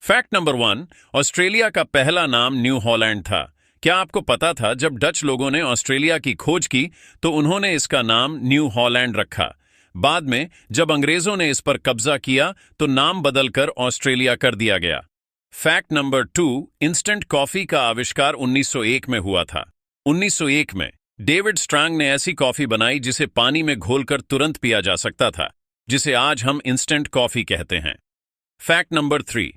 Fact number 1। Australia का पहला नाम न्यू हॉलैंड था। क्या आपको पता था जब डच लोगों ने ऑस्ट्रेलिया की खोज की तो उन्होंने इसका नाम न्यू हॉलैंड रखा। बाद में जब अंग्रेजों ने इस पर कब्जा किया तो नाम बदलकर ऑस्ट्रेलिया कर दिया गया। Fact number 2। इंस्टेंट कॉफी का आविष्कार 1901 में हुआ था। 1901 में डेविड स्ट्रैंग ने ऐसी कॉफी बनाई जिसे पानी में घोलकर तुरंत पिया जा सकता था, जिसे आज हम इंस्टेंट कॉफी कहते हैं। Fact number 3।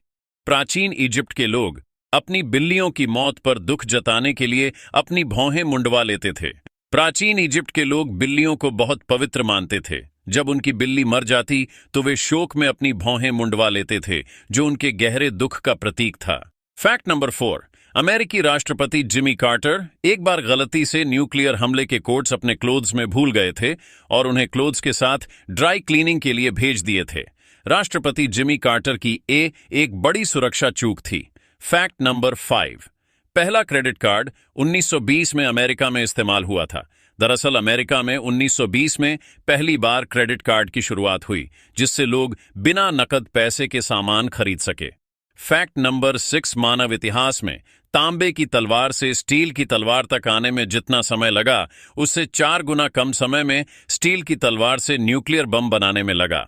प्राचीन इजिप्ट के लोग अपनी बिल्लियों की मौत पर दुख जताने के लिए अपनी भौहें मुंडवा लेते थे। प्राचीन इजिप्ट के लोग बिल्लियों को बहुत पवित्र मानते थे। जब उनकी बिल्ली मर जाती तो वे शोक में अपनी भौहें मुंडवा लेते थे, जो उनके गहरे दुख का प्रतीक था। Fact number 4। अमेरिकी राष्ट्रपति जिमी कार्टर एक बार गलती से न्यूक्लियर हमले के कोट्स अपने क्लोथ्स में भूल गए थे और उन्हें क्लोथ्स के साथ ड्राई क्लीनिंग के लिए भेज दिए थे। राष्ट्रपति जिमी कार्टर की एक बड़ी सुरक्षा चूक थी। Fact number 5। पहला क्रेडिट कार्ड 1920 में अमेरिका में इस्तेमाल हुआ था। दरअसल अमेरिका में 1920 में पहली बार क्रेडिट कार्ड की शुरुआत हुई, जिससे लोग बिना नकद पैसे के सामान खरीद सके। Fact number 6। मानव इतिहास में तांबे की तलवार से स्टील की तलवार तक आने में जितना समय लगा, उससे 4 गुना कम समय में स्टील की तलवार से न्यूक्लियर बम बनाने में लगा।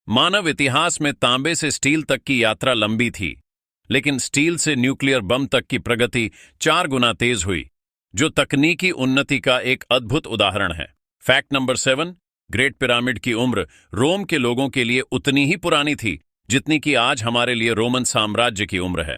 मानव इतिहास में तांबे से स्टील तक की यात्रा लंबी थी, लेकिन स्टील से न्यूक्लियर बम तक की प्रगति 4 गुना तेज हुई, जो तकनीकी उन्नति का एक अद्भुत उदाहरण है। Fact number 7। ग्रेट पिरामिड की उम्र रोम के लोगों के लिए उतनी ही पुरानी थी जितनी कि आज हमारे लिए रोमन साम्राज्य की उम्र है।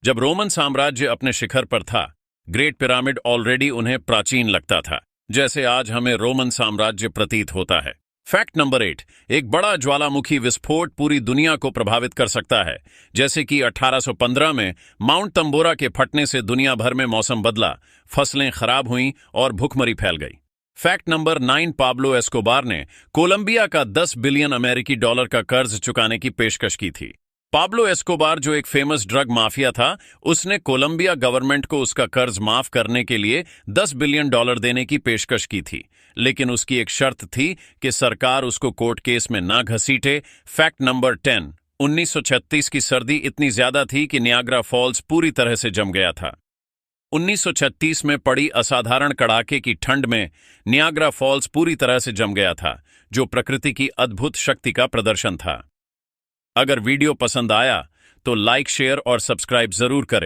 जब रोमन साम्राज्य अपने शिखर पर था, ग्रेट पिरामिड ऑलरेडी उन्हें प्राचीन लगता था, जैसे आज हमें रोमन साम्राज्य प्रतीत होता है। Fact number 8। एक बड़ा ज्वालामुखी विस्फोट पूरी दुनिया को प्रभावित कर सकता है, जैसे कि 1815 में माउंट तंबोरा के फटने से दुनिया भर में मौसम बदला, फसलें खराब हुईं और भुखमरी फैल गई। Fact number 9। पाब्लो एस्कोबार ने कोलंबिया का 10 बिलियन अमेरिकी डॉलर का कर्ज चुकाने की पेशकश की थी। पाब्लो एस्कोबार, जो एक फेमस ड्रग माफिया था, उसने कोलंबिया गवर्नमेंट को उसका कर्ज माफ करने के लिए 10 बिलियन डॉलर देने की पेशकश की थी, लेकिन उसकी एक शर्त थी कि सरकार उसको कोर्ट केस में ना घसीटे। Fact number 10। 1936 की सर्दी इतनी ज्यादा थी कि नियाग्रा फॉल्स पूरी तरह से जम गया था। 1936 में पड़ी असाधारण कड़ाके की ठंड में नियाग्रा फॉल्स पूरी तरह से जम गया था, जो प्रकृति की अद्भुत शक्ति का प्रदर्शन था। अगर वीडियो पसंद आया तो लाइक, शेयर और सब्सक्राइब जरूर करें।